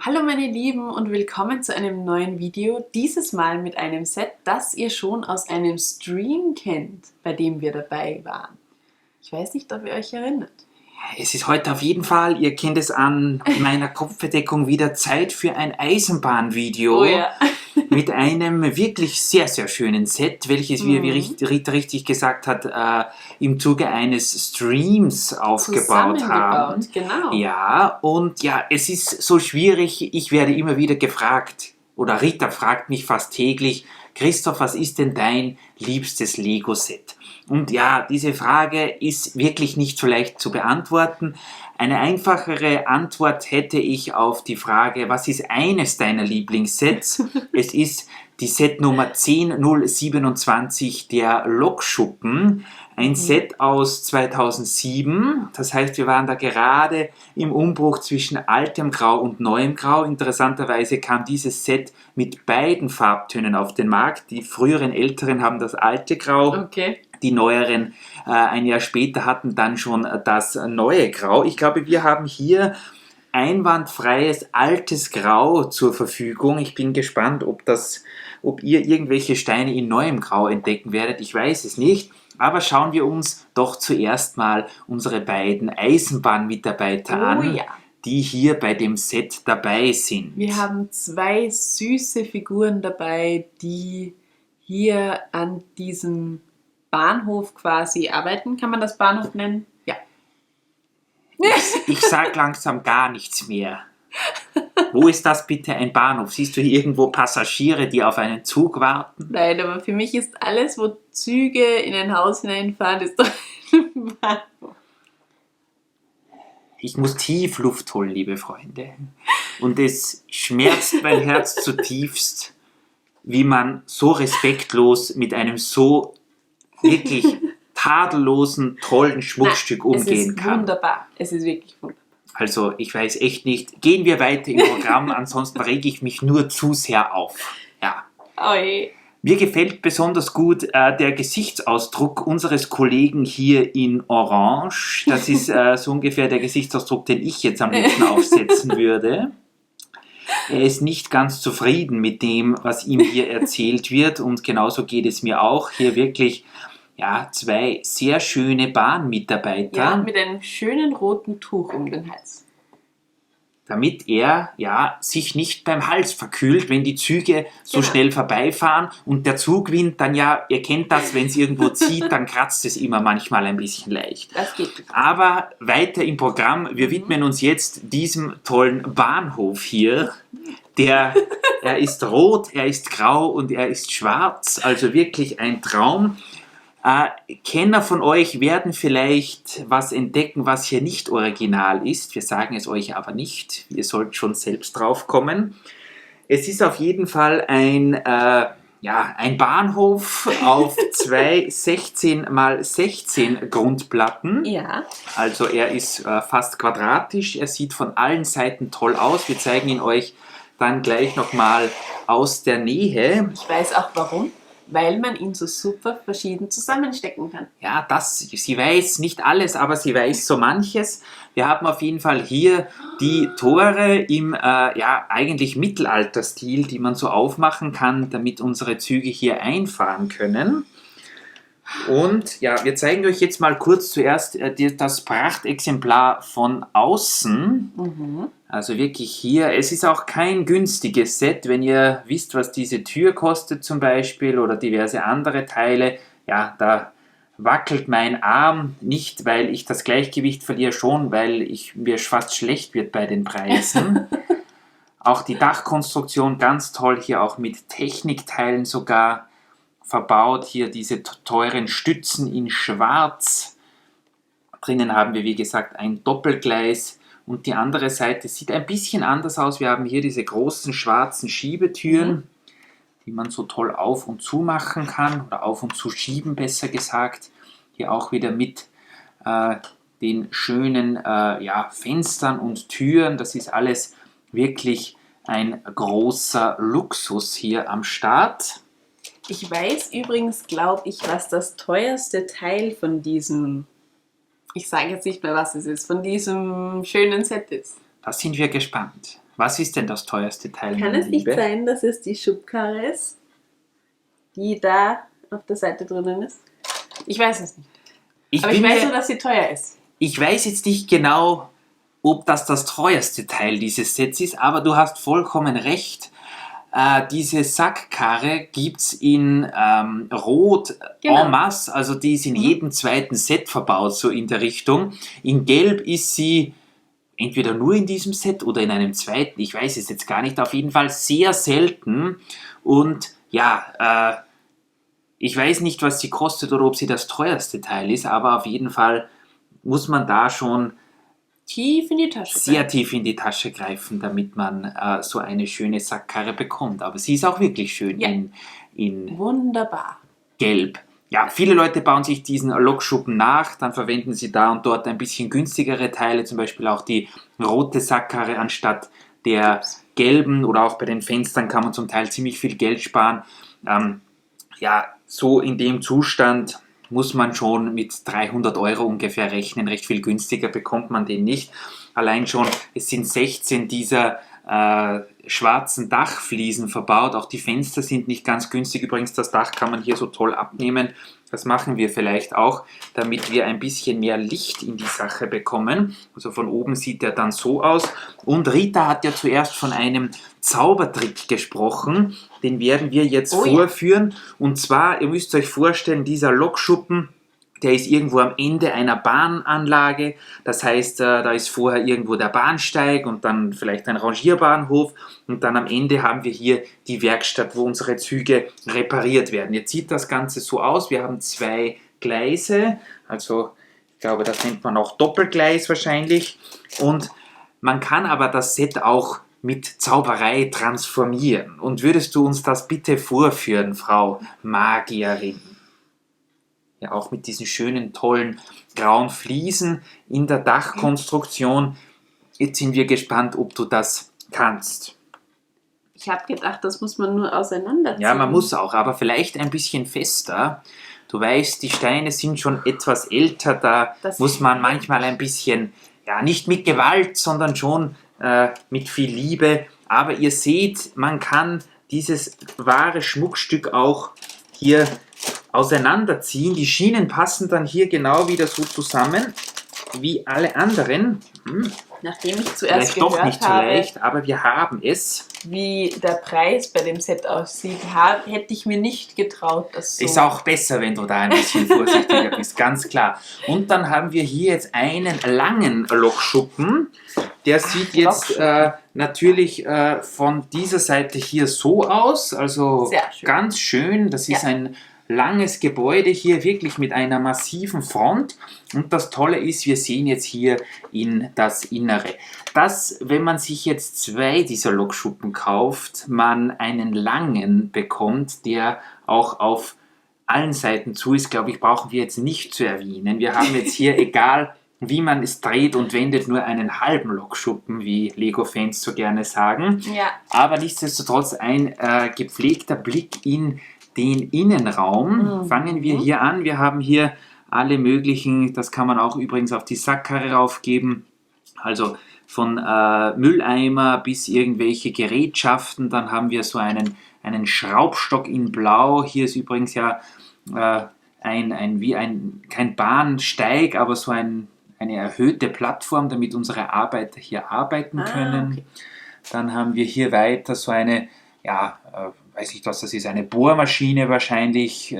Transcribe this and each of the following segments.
Hallo meine Lieben und willkommen zu einem neuen Video, dieses Mal mit einem Set, das ihr schon aus einem Stream kennt, bei dem wir dabei waren. Ich weiß nicht, ob ihr euch erinnert. Es ist heute auf jeden Fall, ihr kennt es an meiner Kopfbedeckung, wieder Zeit für ein Eisenbahnvideo. Oh ja. Mit einem wirklich sehr, sehr schönen Set, welches wir, wie Rita richtig gesagt hat, im Zuge eines Streams aufgebaut haben. Genau. Ja, und ja, es ist so schwierig, ich werde immer wieder gefragt, oder Rita fragt mich fast täglich, Christoph, was ist denn dein liebstes Lego-Set? Und ja, diese Frage ist wirklich nicht so leicht zu beantworten. Eine einfachere Antwort hätte ich auf die Frage, was ist eines deiner Lieblingssets? Es ist die Setnummer 10027, der Lokschuppen. Ein Set aus 2007. Das heißt, wir waren da gerade im Umbruch zwischen altem Grau und neuem Grau. Interessanterweise kam dieses Set mit beiden Farbtönen auf den Markt. Die früheren Älteren haben das alte Grau. Okay. Die neueren ein Jahr später hatten dann schon das neue Grau. Ich glaube, wir haben hier einwandfreies altes Grau zur Verfügung. Ich bin gespannt, ob ihr irgendwelche Steine in neuem Grau entdecken werdet. Ich weiß es nicht. Aber schauen wir uns doch zuerst mal unsere beiden Eisenbahnmitarbeiter an, die hier bei dem Set dabei sind. Wir haben zwei süße Figuren dabei, die hier an diesem Bahnhof quasi arbeiten. Kann man das Bahnhof nennen? Ja. Ich sag langsam gar nichts mehr. Wo ist das bitte ein Bahnhof? Siehst du hier irgendwo Passagiere, die auf einen Zug warten? Nein, aber für mich ist alles, wo Züge in ein Haus hineinfahren, ist doch ein Bahnhof. Ich muss tief Luft holen, liebe Freunde. Und es schmerzt mein Herz zutiefst, wie man so respektlos mit einem so wirklich tadellosen, tollen Schmuckstück umgehen kann. Es ist wunderbar. Es ist wirklich wunderbar. Also, ich weiß echt nicht. Gehen wir weiter im Programm, ansonsten rege ich mich nur zu sehr auf. Ja. Oi. Mir gefällt besonders gut der Gesichtsausdruck unseres Kollegen hier in Orange. Das ist so ungefähr der Gesichtsausdruck, den ich jetzt am liebsten aufsetzen würde. Er ist nicht ganz zufrieden mit dem, was ihm hier erzählt wird, und genauso geht es mir auch. Hier wirklich zwei sehr schöne Bahnmitarbeiter. Ja, mit einem schönen roten Tuch um den Hals. Damit er sich nicht beim Hals verkühlt, wenn die Züge so schnell vorbeifahren und der Zugwind dann ihr kennt das, wenn es irgendwo zieht, dann kratzt es immer manchmal ein bisschen leicht. Das geht nicht. Aber weiter im Programm, wir widmen uns jetzt diesem tollen Bahnhof hier. Er ist rot, er ist grau und er ist schwarz, also wirklich ein Traum. Kenner von euch werden vielleicht was entdecken, was hier nicht original ist. Wir sagen es euch aber nicht. Ihr sollt schon selbst drauf kommen. Es ist auf jeden Fall ein Bahnhof auf zwei 16x16 Grundplatten. Ja. Also er ist fast quadratisch. Er sieht von allen Seiten toll aus. Wir zeigen ihn euch dann gleich nochmal aus der Nähe. Ich weiß auch warum. Weil man ihn so super verschieden zusammenstecken kann. Ja, sie weiß nicht alles, aber sie weiß so manches. Wir haben auf jeden Fall hier die Tore im eigentlich Mittelalterstil, die man so aufmachen kann, damit unsere Züge hier einfahren können. Und wir zeigen euch jetzt mal kurz zuerst das Prachtexemplar von außen. Also wirklich hier, es ist auch kein günstiges Set, wenn ihr wisst, was diese Tür kostet zum Beispiel oder diverse andere Teile. Ja, da wackelt mein Arm nicht, weil ich das Gleichgewicht verliere, schon, weil mir fast schlecht wird bei den Preisen. Auch die Dachkonstruktion ganz toll, hier auch mit Technikteilen sogar verbaut. Hier diese teuren Stützen in schwarz. Drinnen haben wir, wie gesagt, ein Doppelgleis. Und die andere Seite sieht ein bisschen anders aus. Wir haben hier diese großen schwarzen Schiebetüren, die man so toll auf und zu machen kann, oder auf und zu schieben, besser gesagt. Hier auch wieder mit den schönen Fenstern und Türen. Das ist alles wirklich ein großer Luxus hier am Start. Ich weiß übrigens, glaube ich, was das teuerste Teil von diesem, ich sage jetzt nicht mehr, was es ist, von diesem schönen Set ist. Da sind wir gespannt. Was ist denn das teuerste Teil, Kann meine es nicht Liebe? sein, dass es die Schubkarre ist, die da auf der Seite drinnen ist? Ich weiß es nicht. Aber ich weiß nur, dass sie teuer ist. Ich weiß jetzt nicht genau, ob das teuerste Teil dieses Sets ist, aber du hast vollkommen recht. Diese Sackkarre gibt es in Rot en masse, also die ist in jedem zweiten Set verbaut, so in der Richtung. In Gelb ist sie entweder nur in diesem Set oder in einem zweiten, ich weiß es jetzt gar nicht, auf jeden Fall sehr selten. Und ja, ich weiß nicht, was sie kostet oder ob sie das teuerste Teil ist, aber auf jeden Fall muss man da schon tief in die Tasche sehr tief in die Tasche greifen, damit man so eine schöne Sackkarre bekommt. Aber sie ist auch wirklich schön in wunderbar. Gelb. Ja, viele Leute bauen sich diesen Lokschuppen nach, dann verwenden sie da und dort ein bisschen günstigere Teile, zum Beispiel auch die rote Sackkarre anstatt der gelben, oder auch bei den Fenstern kann man zum Teil ziemlich viel Geld sparen. Ja, so in dem Zustand muss man schon mit 300 € ungefähr rechnen. Recht viel günstiger bekommt man den nicht. Allein schon, es sind 16 dieser schwarzen Dachfliesen verbaut. Auch die Fenster sind nicht ganz günstig. Übrigens, das Dach kann man hier so toll abnehmen. Das machen wir vielleicht auch, damit wir ein bisschen mehr Licht in die Sache bekommen. Also von oben sieht der dann so aus. Und Rita hat ja zuerst von einem Zaubertrick gesprochen. Den werden wir jetzt vorführen. Und zwar, ihr müsst euch vorstellen, dieser Lokschuppen, der ist irgendwo am Ende einer Bahnanlage. Das heißt, da ist vorher irgendwo der Bahnsteig und dann vielleicht ein Rangierbahnhof. Und dann am Ende haben wir hier die Werkstatt, wo unsere Züge repariert werden. Jetzt sieht das Ganze so aus. Wir haben 2 Gleise. Also ich glaube, das nennt man auch Doppelgleis wahrscheinlich. Und man kann aber das Set auch mit Zauberei transformieren. Und würdest du uns das bitte vorführen, Frau Magierin? Ja, auch mit diesen schönen, tollen, grauen Fliesen in der Dachkonstruktion. Jetzt sind wir gespannt, ob du das kannst. Ich habe gedacht, das muss man nur auseinanderziehen. Ja, man muss auch, aber vielleicht ein bisschen fester. Du weißt, die Steine sind schon etwas älter, da muss man manchmal ein bisschen, ja, nicht mit Gewalt, sondern schon mit viel Liebe. Aber ihr seht, man kann dieses wahre Schmuckstück auch hier auseinanderziehen. Die Schienen passen dann hier genau wieder so zusammen wie alle anderen. Nachdem ich zuerst vielleicht doch nicht so leicht, aber wir haben es. Wie der Preis bei dem Set aussieht, hätte ich mir nicht getraut, das so. Ist auch besser, wenn du da ein bisschen vorsichtiger bist, ganz klar. Und dann haben wir hier jetzt einen langen Lokschuppen. Der sieht jetzt natürlich von dieser Seite hier so aus, also ganz schön. Das ist ein langes Gebäude hier, wirklich mit einer massiven Front. Und das Tolle ist, wir sehen jetzt hier in das Innere. Dass, wenn man sich jetzt 2 dieser Lokschuppen kauft, man einen langen bekommt, der auch auf allen Seiten zu ist, glaube ich, brauchen wir jetzt nicht zu erwähnen. Wir haben jetzt hier, egal wie man es dreht und wendet, nur einen halben Lokschuppen, wie Lego-Fans so gerne sagen. Ja. Aber nichtsdestotrotz ein gepflegter Blick in den Innenraum. Fangen wir hier an. Wir haben hier alle möglichen, das kann man auch übrigens auf die Sackkarre raufgeben, also von Mülleimer bis irgendwelche Gerätschaften. Dann haben wir so einen Schraubstock in Blau. Hier ist übrigens ja kein Bahnsteig, aber so eine erhöhte Plattform, damit unsere Arbeiter hier arbeiten können. Okay. Dann haben wir hier weiter so eine, weiß nicht, was das ist, eine Bohrmaschine wahrscheinlich.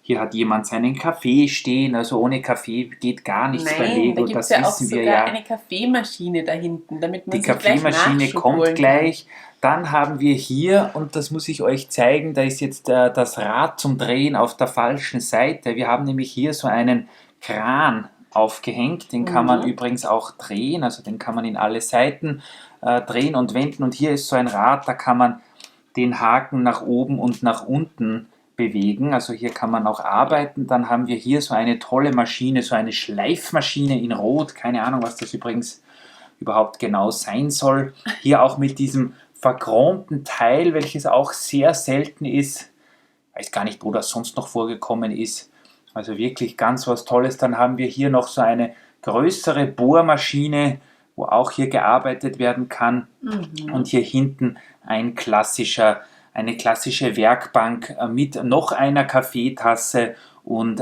Hier hat jemand seinen Kaffee stehen, also ohne Kaffee geht gar nichts bei Lego, da das wissen wir ja. Eine Kaffeemaschine da hinten, damit man die Kaffeemaschine kommt gleich. Dann haben wir hier, und das muss ich euch zeigen, da ist jetzt das Rad zum Drehen auf der falschen Seite. Wir haben nämlich hier so einen Kran aufgehängt, den kann man übrigens auch drehen, also den kann man in alle Seiten drehen und wenden. Und hier ist so ein Rad, da kann man den Haken nach oben und nach unten bewegen. Also hier kann man auch arbeiten. Dann haben wir hier so eine tolle Maschine, so eine Schleifmaschine in Rot. Keine Ahnung, was das übrigens überhaupt genau sein soll. Hier auch mit diesem verchromten Teil, welches auch sehr selten ist. Ich weiß gar nicht, wo das sonst noch vorgekommen ist. Also wirklich ganz was Tolles. Dann haben wir hier noch so eine größere Bohrmaschine, wo auch hier gearbeitet werden kann. Und hier hinten eine klassische Werkbank mit noch einer Kaffeetasse und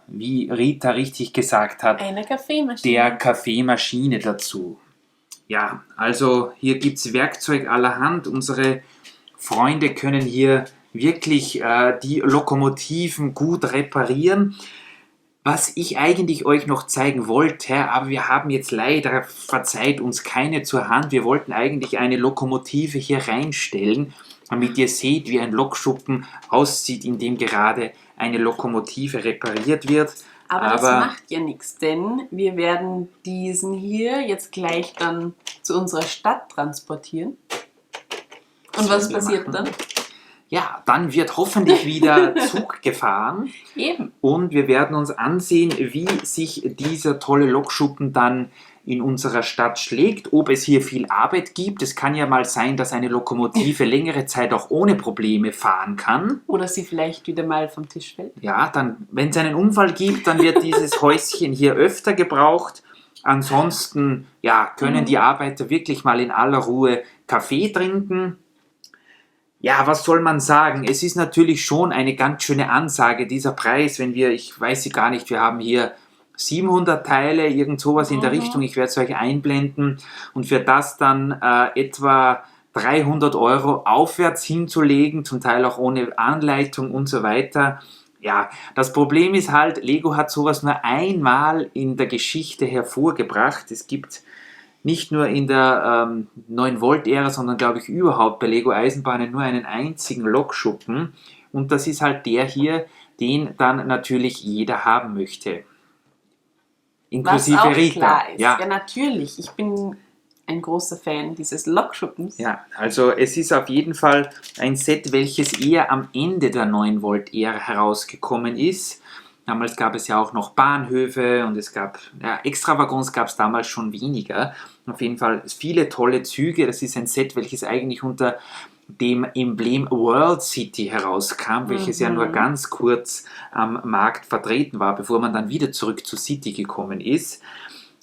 wie Rita richtig gesagt hat, Eine Kaffeemaschine. der Kaffeemaschine dazu. Ja, also hier gibt es Werkzeug allerhand. Unsere Freunde können hier wirklich die Lokomotiven gut reparieren. Was ich eigentlich euch noch zeigen wollte, aber wir haben jetzt leider, verzeiht uns, keine zur Hand. Wir wollten eigentlich eine Lokomotive hier reinstellen, damit ihr seht, wie ein Lokschuppen aussieht, in dem gerade eine Lokomotive repariert wird. Aber das macht ja nichts, denn wir werden diesen hier jetzt gleich dann zu unserer Stadt transportieren. Und was passiert dann? Ja, dann wird hoffentlich wieder Zug gefahren. Eben. Und wir werden uns ansehen, wie sich dieser tolle Lokschuppen dann in unserer Stadt schlägt, ob es hier viel Arbeit gibt. Es kann ja mal sein, dass eine Lokomotive längere Zeit auch ohne Probleme fahren kann. Oder sie vielleicht wieder mal vom Tisch fällt. Ja, dann, wenn es einen Unfall gibt, dann wird dieses Häuschen hier öfter gebraucht. Ansonsten ja, können die Arbeiter wirklich mal in aller Ruhe Kaffee trinken. Ja, was soll man sagen? Es ist natürlich schon eine ganz schöne Ansage, dieser Preis, wenn wir, ich weiß sie gar nicht, wir haben hier 700 Teile, irgend sowas in der Richtung, ich werde es euch einblenden, und für das dann etwa 300 € aufwärts hinzulegen, zum Teil auch ohne Anleitung und so weiter. Ja, das Problem ist halt, Lego hat sowas nur einmal in der Geschichte hervorgebracht. Es gibt nicht nur in der 9-Volt-Ära, sondern glaube ich überhaupt bei Lego Eisenbahnen nur einen einzigen Lokschuppen. Und das ist halt der hier, den dann natürlich jeder haben möchte. Inklusive was auch Rita. Klar ist. Ja. Ja, natürlich. Ich bin ein großer Fan dieses Lokschuppens. Ja, also es ist auf jeden Fall ein Set, welches eher am Ende der 9-Volt-Ära herausgekommen ist. Damals gab es ja auch noch Bahnhöfe und es gab, ja, Extrawaggons gab es damals schon weniger. Auf jeden Fall viele tolle Züge. Das ist ein Set, welches eigentlich unter dem Emblem World City herauskam, welches ja nur ganz kurz am Markt vertreten war, bevor man dann wieder zurück zu City gekommen ist.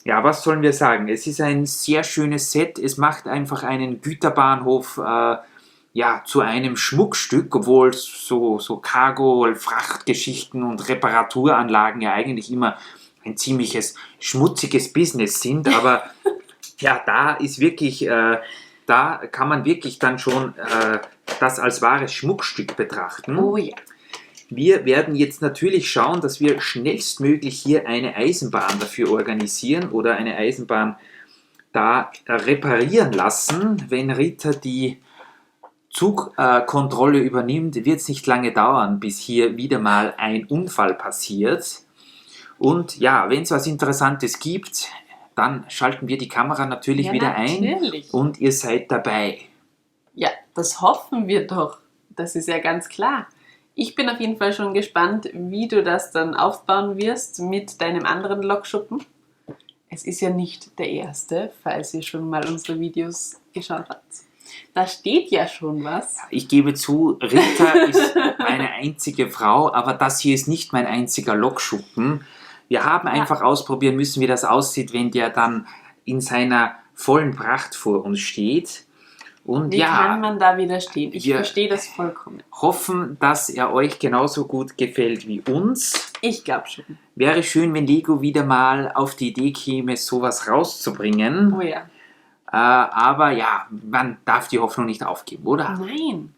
Ja, was sollen wir sagen? Es ist ein sehr schönes Set. Es macht einfach einen Güterbahnhof ja, zu einem Schmuckstück, obwohl so Cargo, Frachtgeschichten und Reparaturanlagen ja eigentlich immer ein ziemliches schmutziges Business sind. Aber ja, da ist wirklich, da kann man wirklich dann schon das als wahres Schmuckstück betrachten. Oh ja. Wir werden jetzt natürlich schauen, dass wir schnellstmöglich hier eine Eisenbahn dafür organisieren oder eine Eisenbahn da reparieren lassen. Wenn Rita die Zugkontrolle übernimmt, wird es nicht lange dauern, bis hier wieder mal ein Unfall passiert. Und ja, wenn es was Interessantes gibt, dann schalten wir die Kamera natürlich wieder ein und ihr seid dabei. Ja, das hoffen wir doch. Das ist ja ganz klar. Ich bin auf jeden Fall schon gespannt, wie du das dann aufbauen wirst mit deinem anderen Lokschuppen. Es ist ja nicht der erste, falls ihr schon mal unsere Videos geschaut habt. Da steht ja schon was. Ich gebe zu, Rita ist meine einzige Frau, aber das hier ist nicht mein einziger Lokschuppen. Wir haben einfach ausprobieren müssen, wie das aussieht, wenn der dann in seiner vollen Pracht vor uns steht. Und wie kann man da widerstehen? Ich verstehe das vollkommen. Hoffen, dass er euch genauso gut gefällt wie uns. Ich glaube schon. Wäre schön, wenn Lego wieder mal auf die Idee käme, sowas rauszubringen. Oh ja. Aber ja, man darf die Hoffnung nicht aufgeben, oder? Nein.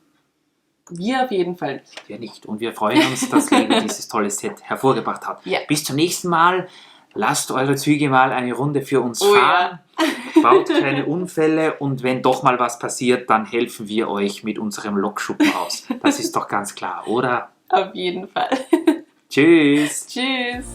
Wir auf jeden Fall nicht. Wir nicht. Und wir freuen uns, dass Lego dieses tolle Set hervorgebracht hat. Ja. Bis zum nächsten Mal. Lasst eure Züge mal eine Runde für uns fahren. Ja. Baut keine Unfälle und wenn doch mal was passiert, dann helfen wir euch mit unserem Lokschuppen aus. Das ist doch ganz klar, oder? Auf jeden Fall. Tschüss. Tschüss.